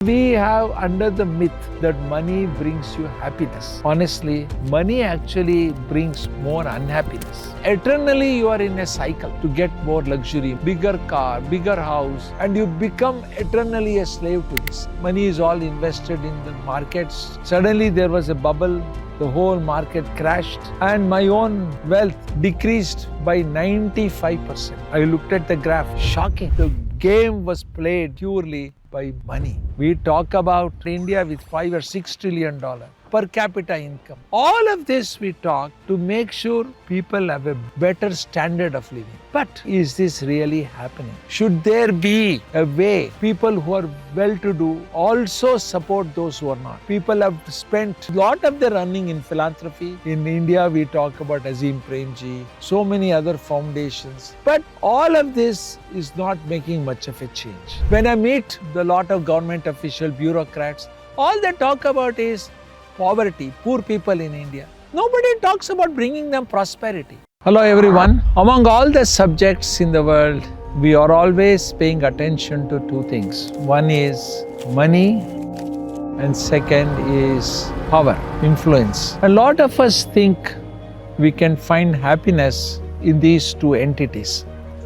We have under the myth that money brings you happiness. Honestly, money actually brings more unhappiness. Eternally, you are in a cycle to get more luxury, bigger car, bigger house, and you become eternally a slave to this. Money is all invested in the markets. Suddenly, there was a bubble. The whole market crashed and my own wealth decreased by 95%. I looked at the graph, shocking. The game was played purely by money. We talk about India with $5 or $6 trillion per capita income. All of this we talk to make sure people have a better standard of living. But is this really happening? Should there be a way people who are well-to-do also support those who are not? People have spent a lot of their earning in philanthropy. In India, we talk about Azim Premji, so many other foundations. But all of this is not making much of a change. When I meet a lot of government official bureaucrats, all they talk about is poverty, poor people in India. Nobody talks about bringing them prosperity. Hello everyone. Among all the subjects in the world, we are always paying attention to two things. One is money and second is power, influence. A lot of us think we can find happiness in these two entities.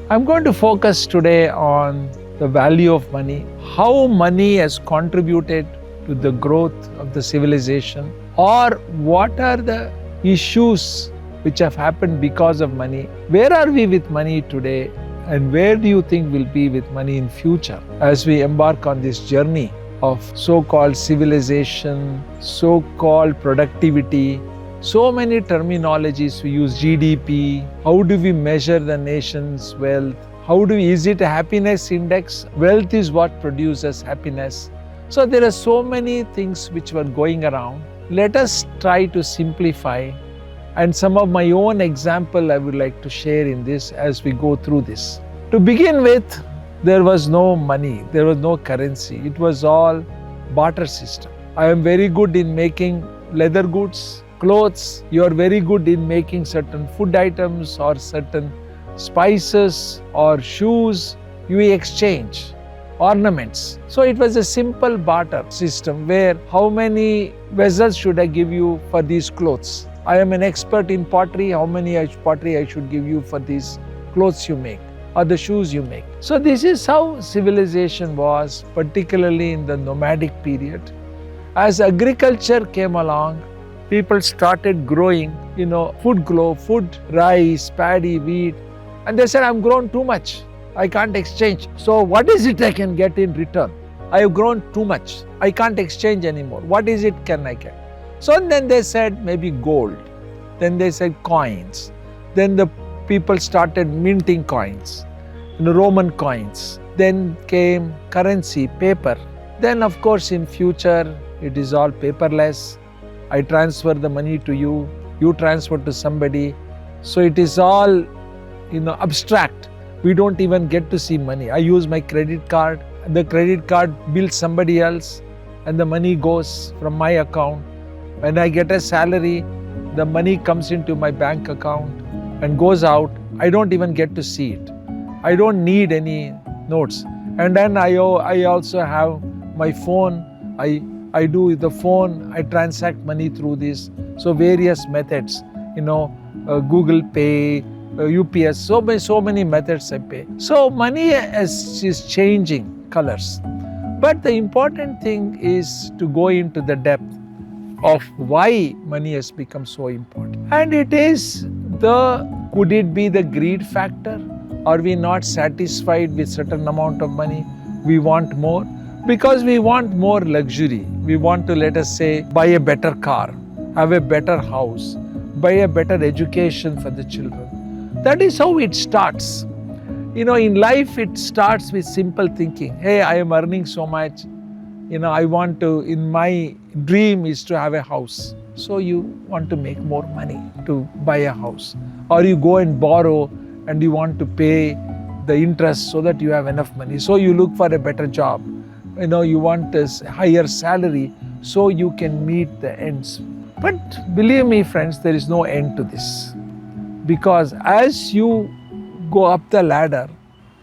I'm going to focus today on the value of money, how money has contributed to the growth of the civilization, or what are the issues which have happened because of money. Where are we with money today, and where do you think we'll be with money in future as we embark on this journey of so-called civilization, so-called productivity? So many terminologies we use, GDP, how do we measure the nation's wealth? Is it a happiness index? Wealth is what produces happiness. So there are so many things which were going around. Let us try to simplify, and some of my own example I would like to share in this as we go through this. To begin with, there was no money, there was no currency. It was all barter system. I am very good in making leather goods, clothes. You are very good in making certain food items or certain spices or shoes. You exchange ornaments. So it was a simple barter system where how many vessels should I give you for these clothes? I am an expert in pottery. How many pottery I should give you for these clothes you make or the shoes you make? So this is how civilization was, particularly in the nomadic period. As agriculture came along, people started growing, food, rice, paddy, wheat, and they said, I'm grown too much. I can't exchange. So what is it I can get in return? I have grown too much. I can't exchange anymore. What is it can I get? So then they said maybe gold. Then they said coins. Then the people started minting coins, Roman coins. Then came currency, paper. Then of course in future it is all paperless. I transfer the money to you, you transfer to somebody. So it is all abstract. We don't even get to see money. I use my credit card. The credit card bills somebody else and the money goes from my account. When I get a salary, the money comes into my bank account and goes out. I don't even get to see it. I don't need any notes. And then I also have my phone. I do the phone. I transact money through this. So various methods, Google Pay, UPS, so many methods I pay. So money is changing colors. But the important thing is to go into the depth of why money has become so important. And it is could it be the greed factor? Are we not satisfied with certain amount of money? We want more because we want more luxury. We want to, let us say, buy a better car, have a better house, buy a better education for the children. That is how it starts. In life, it starts with simple thinking. Hey, I am earning so much. My dream is to have a house. So you want to make more money to buy a house. Or you go and borrow and you want to pay the interest so that you have enough money. So you look for a better job. You want a higher salary so you can meet the ends. But believe me, friends, there is no end to this. Because as you go up the ladder,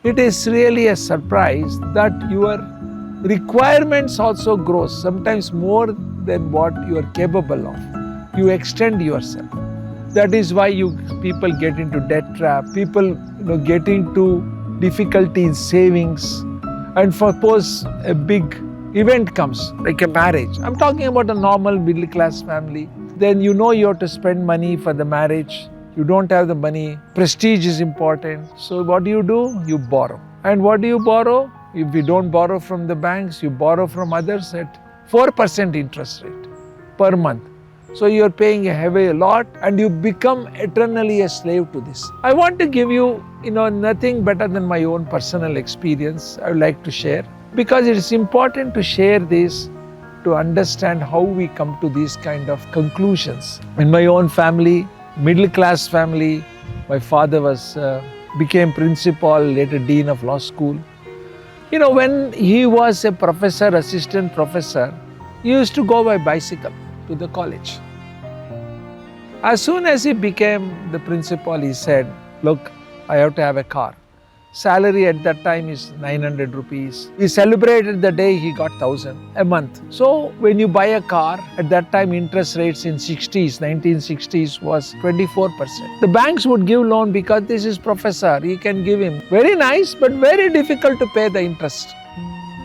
it is really a surprise that your requirements also grow, sometimes more than what you are capable of. You extend yourself. That is why people get into debt trap. People get into difficulty in savings. And suppose a big event comes, like a marriage. I'm talking about a normal middle class family. Then you have to spend money for the marriage. You don't have the money. Prestige is important. So what do? You borrow. And what do you borrow? If you don't borrow from the banks, you borrow from others at 4% interest rate per month. So you're paying a lot and you become eternally a slave to this. I want to give you, nothing better than my own personal experience I would like to share, because it is important to share this to understand how we come to these kind of conclusions. In my own family, middle class family, my father became principal, later dean of law school. When he was a professor, assistant professor, he used to go by bicycle to the college. As soon as he became the principal, he said, look, I have to have a car. Salary at that time is 900 rupees. He celebrated the day he got 1,000 a month. So when you buy a car, at that time interest rates in 1960s was 24%. The banks would give loan because this is professor. He can give him. Very nice, but very difficult to pay the interest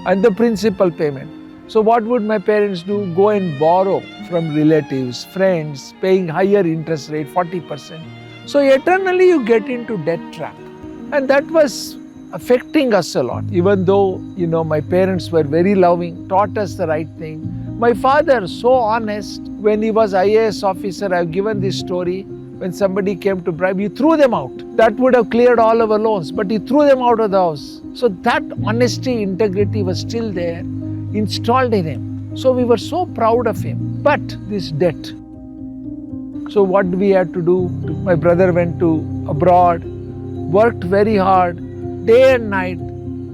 and the principal payment. So what would my parents do? Go and borrow from relatives, friends, paying higher interest rate, 40%. So eternally you get into debt trap. And that was affecting us a lot. Even though, my parents were very loving, taught us the right thing. My father, so honest, when he was IAS officer, I've given this story, when somebody came to bribe, he threw them out. That would have cleared all our loans, but he threw them out of the house. So that honesty, integrity was still there, installed in him. So we were so proud of him. But this debt. So what we had to do? My brother went to abroad, worked very hard, day and night,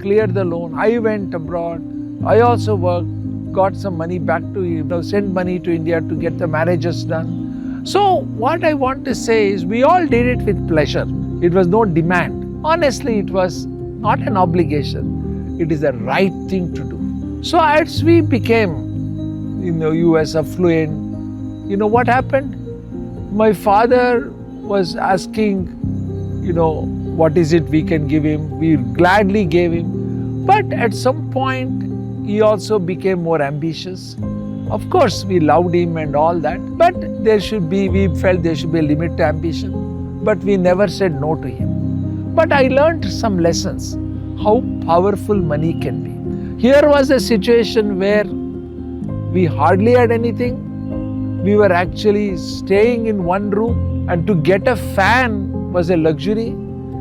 cleared the loan. I went abroad. I also worked, got some money back to sent money to India to get the marriages done. So what I want to say is, we all did it with pleasure. It was no demand. Honestly, it was not an obligation. It is the right thing to do. So as we became, US affluent, what happened? My father was asking, what is it we can give him? We gladly gave him. But at some point, he also became more ambitious. Of course, we loved him and all that. But we felt there should be a limit to ambition. But we never said no to him. But I learned some lessons, how powerful money can be. Here was a situation where we hardly had anything. We were actually staying in one room, and to get a fan was a luxury.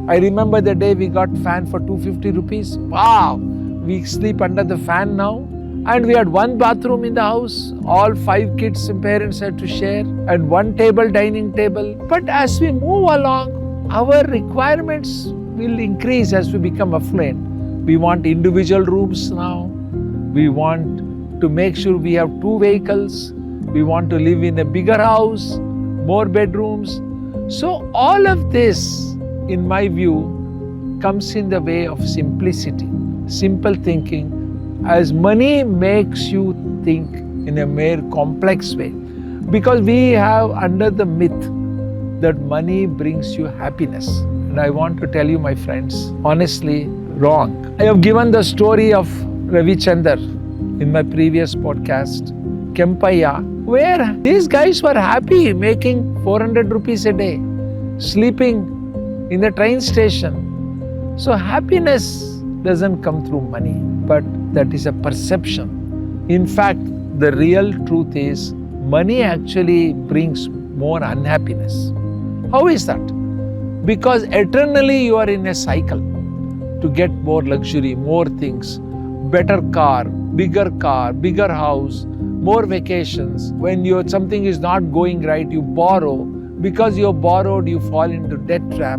I remember the day we got fan for 250 rupees. Wow! We sleep under the fan now. And we had one bathroom in the house. All 5 kids and parents had to share. And one dining table. But as we move along, our requirements will increase as we become affluent. We want individual rooms now. We want to make sure we have 2 vehicles. We want to live in a bigger house, more bedrooms. So all of this, in my view, comes in the way of simplicity, simple thinking, as money makes you think in a more complex way. Because we have under the myth that money brings you happiness. And I want to tell you, my friends, honestly, wrong. I have given the story of Ravi Chandar in my previous podcast, Kempaya, where these guys were happy making 400 rupees a day, sleeping in the train station. So happiness doesn't come through money, but that is a perception. In fact, the real truth is money actually brings more unhappiness. How is that? Because eternally you are in a cycle to get more luxury, more things, better car, bigger house, more vacations. When something is not going right, you borrow. Because you borrowed, you fall into debt trap.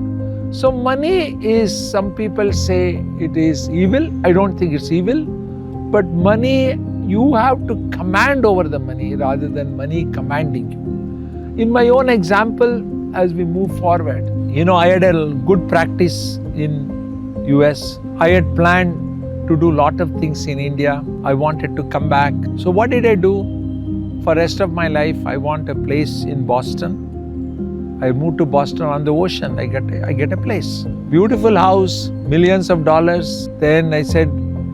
So money is, some people say it is evil. I don't think it's evil. But money, you have to command over the money rather than money commanding you. In my own example, as we move forward, I had a good practice in US. I had planned to do a lot of things in India. I wanted to come back. So what did I do? For rest of my life, I want a place in Boston. I moved to Boston on the ocean. I get a place. Beautiful house, millions of dollars. Then I said,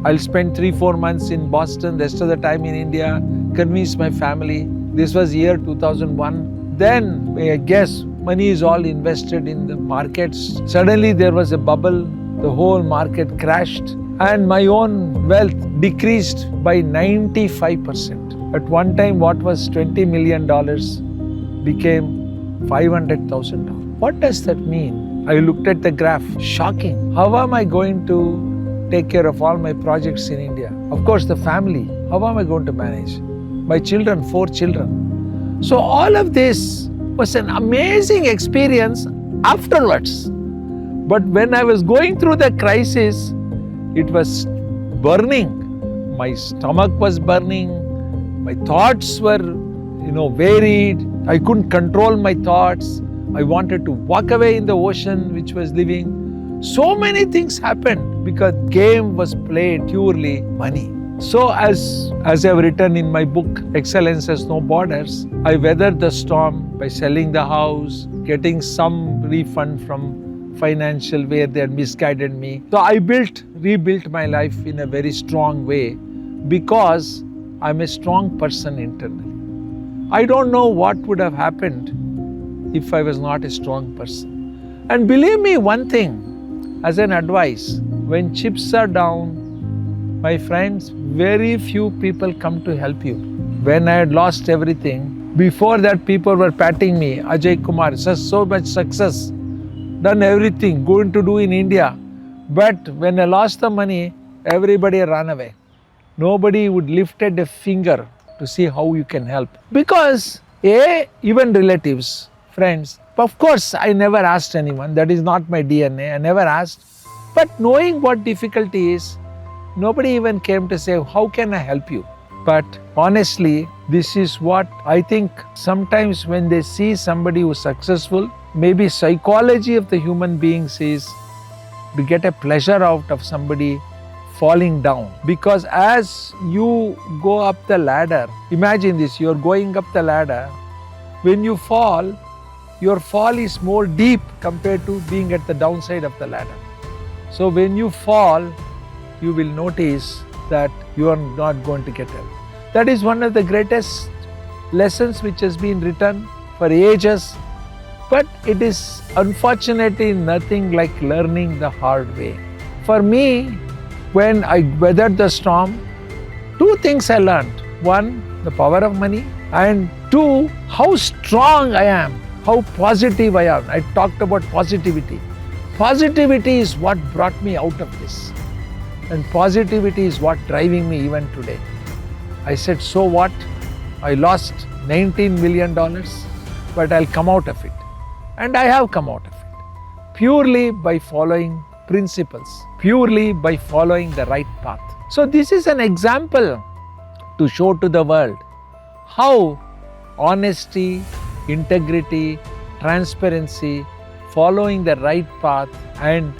I'll spend 3-4 months in Boston, rest of the time in India, convince my family. This was year 2001. Then, I guess, money is all invested in the markets. Suddenly there was a bubble. The whole market crashed. And my own wealth decreased by 95%. At one time, what was $20 million became $500,000. What does that mean? I looked at the graph, shocking. How am I going to take care of all my projects in India? Of course, the family. How am I going to manage? My children, 4 children. So all of this was an amazing experience afterwards. But when I was going through the crisis, it was burning. My stomach was burning. My thoughts were, varied. I couldn't control my thoughts. I wanted to walk away in the ocean which was living. So many things happened because game was played purely money. So as I've written in my book, Excellence Has No Borders, I weathered the storm by selling the house, getting some refund from financial where they had misguided me. So I rebuilt my life in a very strong way because I'm a strong person internally. I don't know what would have happened if I was not a strong person. And believe me one thing, as an advice, when chips are down, my friends, very few people come to help you. When I had lost everything, before that people were patting me, Ajai Kumar, so much success, done everything, going to do in India. But when I lost the money, everybody ran away. Nobody would lifted a finger to see how you can help. Because even relatives, friends, of course I never asked anyone, that is not my DNA, I never asked. But knowing what difficulty is, nobody even came to say, how can I help you? But honestly, this is what I think sometimes when they see somebody who's successful, maybe psychology of the human beings is to get a pleasure out of somebody falling down. Because as you go up the ladder, imagine this, you're going up the ladder, when you fall, your fall is more deep compared to being at the downside of the ladder. So when you fall, you will notice that you are not going to get help. That is one of the greatest lessons which has been written for ages, but it is unfortunately nothing like learning the hard way. For me, when I weathered the storm, 2 things I learned. 1, the power of money, and 2, how strong I am, how positive I am. I talked about positivity. Positivity is what brought me out of this. And positivity is what driving me even today. I said, so what? I lost $19 million, but I'll come out of it. And I have come out of it. Purely by following principles, purely by following the right path. So this is an example to show to the world how honesty, integrity, transparency, following the right path and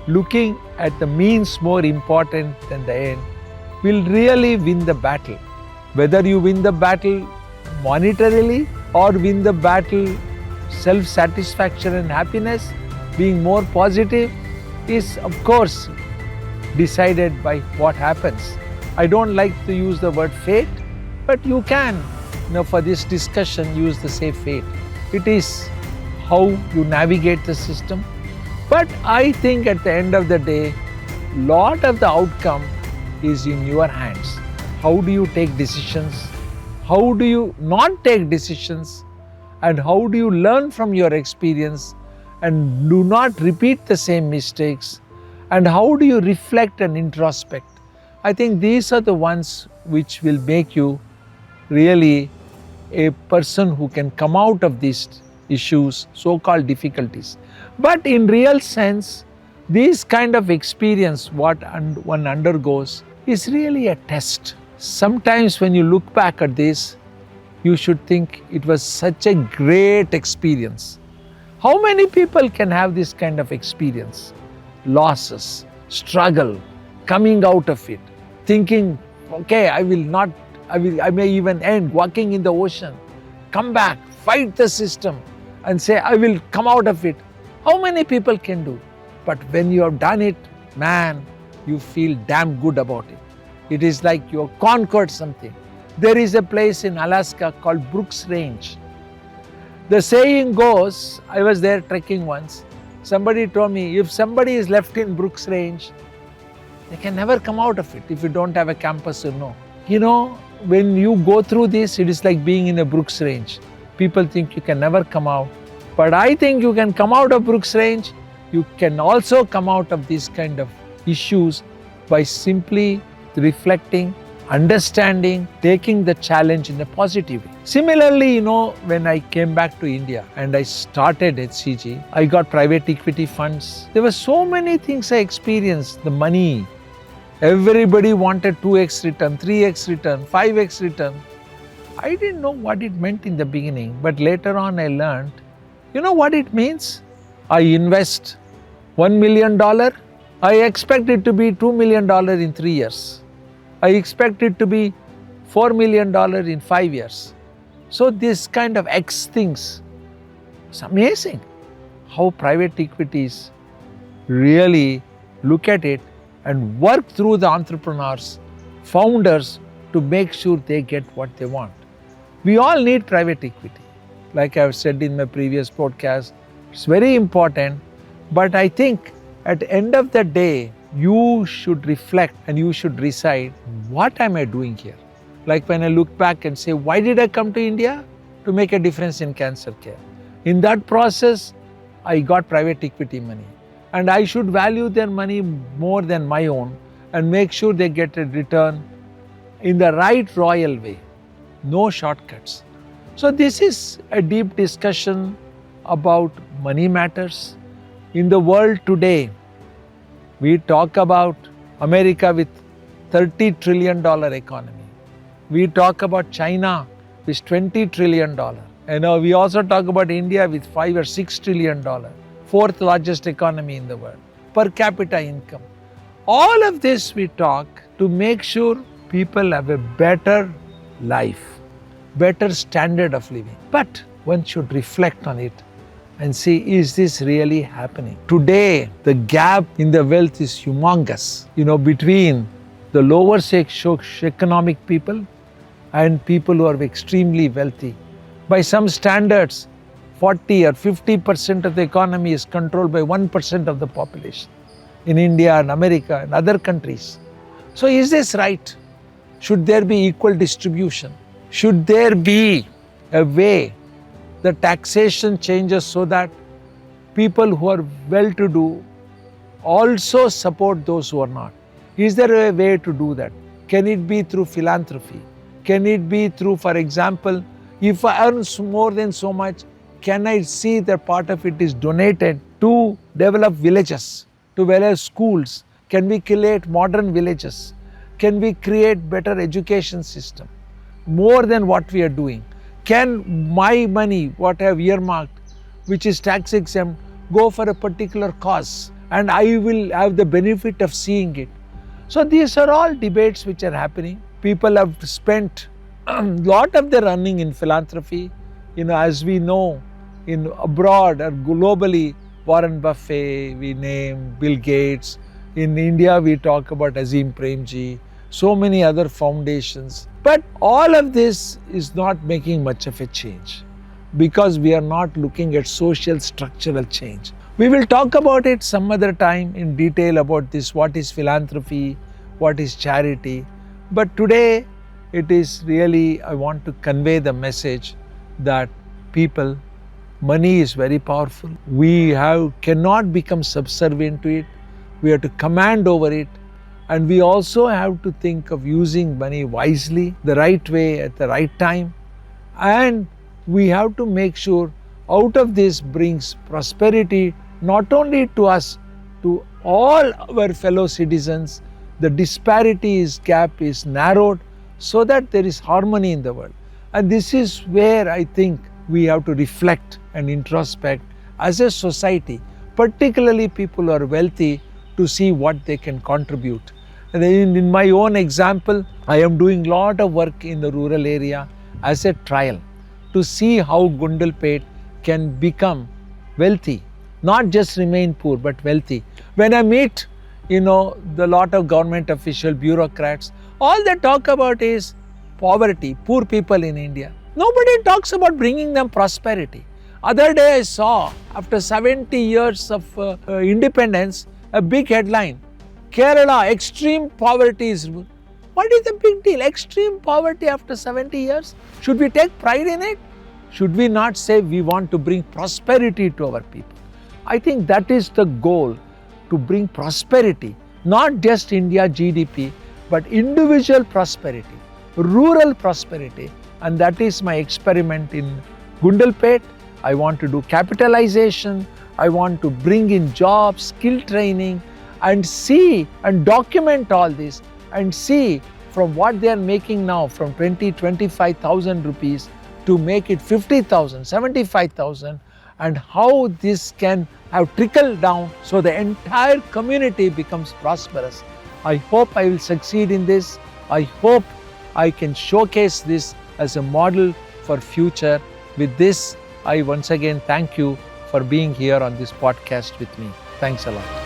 looking at the means more important than the end will really win the battle. Whether you win the battle monetarily or win the battle self-satisfaction and happiness, being more positive, is of course decided by what happens. I don't like to use the word fate, but you can, for this discussion, use the same fate. It is how you navigate the system. But I think at the end of the day, lot of the outcome is in your hands. How do you take decisions? How do you not take decisions? And how do you learn from your experience and do not repeat the same mistakes? And how do you reflect and introspect? I think these are the ones which will make you really a person who can come out of these issues, so-called difficulties. But in real sense, this kind of experience, what one undergoes, is really a test. Sometimes when you look back at this, you should think it was such a great experience. How many people can have this kind of experience? Losses, struggle, coming out of it, thinking, okay, I may even end walking in the ocean, come back, fight the system and say, I will come out of it. How many people can do? But when you have done it, man, you feel damn good about it. It is like you have conquered something. There is a place in Alaska called Brooks Range. The saying goes, I was there trekking once, somebody told me, if somebody is left in Brooks Range, they can never come out of it if you don't have a campus or no. You know, when you go through this, it is like being in a Brooks Range. People think you can never come out. But I think you can come out of Brooks Range. You can also come out of these kind of issues by simply reflecting, understanding, taking the challenge in a positive way. Similarly, you know, when I came back to India and I started at CG, I got private equity funds. There were so many things I experienced, the money. Everybody wanted 2x return, 3x return, 5x return. I didn't know what it meant in the beginning, but later on I learned, you know what it means? I invest $1 million, I expect it to be $2 million in 3 years. I expect it to be $4 million in 5 years. So this kind of X things, it's amazing how private equities really look at it and work through the entrepreneurs, founders to make sure they get what they want. We all need private equity. Like I've said in my previous podcast, it's very important, but I think at the end of the day, you should reflect and you should decide, what am I doing here? Like when I look back and say, why did I come to India? To make a difference in cancer care. In that process, I got private equity money. And I should value their money more than my own and make sure they get a return in the right royal way. No shortcuts. So this is a deep discussion about money matters. In the world today, we talk about America with $30 trillion economy. We talk about China with $20 trillion. And we also talk about India with $5 or $6 trillion, fourth largest economy in the world, per capita income. All of this we talk to make sure people have a better life, better standard of living. But one should reflect on it and see, is this really happening? Today, the gap in the wealth is humongous, between the lower socio-economic people and people who are extremely wealthy. By some standards, 40 or 50% of the economy is controlled by 1% of the population in India and America and other countries. So is this right? Should there be equal distribution? Should there be a way the taxation changes so that people who are well-to-do also support those who are not? Is there a way to do that? Can it be through philanthropy? Can it be through, for example, if I earn more than so much, can I see that part of it is donated to develop villages, to develop schools? Can we create modern villages? Can we create better education system? More than what we are doing. Can my money, what I have earmarked, which is tax exempt, go for a particular cause and I will have the benefit of seeing it? So these are all debates which are happening. People have spent a lot of their earning in philanthropy. As we know, in abroad or globally, Warren Buffett, we name Bill Gates. In India, we talk about Azim Premji, so many other foundations. But all of this is not making much of a change because we are not looking at social structural change. We will talk about it some other time in detail about this, what is philanthropy, what is charity. But today, it is really, I want to convey the message that people, money is very powerful. We cannot become subservient to it. We have to command over it. And we also have to think of using money wisely, the right way, at the right time. And we have to make sure out of this brings prosperity, not only to us, to all our fellow citizens. The gap is narrowed so that there is harmony in the world. And this is where I think we have to reflect and introspect as a society, particularly people who are wealthy, to see what they can contribute. In my own example, I am doing lot of work in the rural area as a trial to see how Gundalpet can become wealthy, not just remain poor, but wealthy. When I meet, the lot of government official, bureaucrats, all they talk about is poverty, poor people in India. Nobody talks about bringing them prosperity. Other day I saw, after 70 years of independence, a big headline, Kerala, extreme poverty is... What is the big deal? Extreme poverty after 70 years? Should we take pride in it? Should we not say we want to bring prosperity to our people? I think that is the goal, to bring prosperity, not just India GDP, but individual prosperity, rural prosperity. And that is my experiment in Gundalpet. I want to do capitalization. I want to bring in jobs, skill training, and see and document all this and see from what they are making now, from 25,000 rupees to make it 50,000, 75,000, and how this can have trickled down so the entire community becomes prosperous. I hope I will succeed in this. I hope I can showcase this as a model for future. With this, I once again thank you for being here on this podcast with me. Thanks a lot.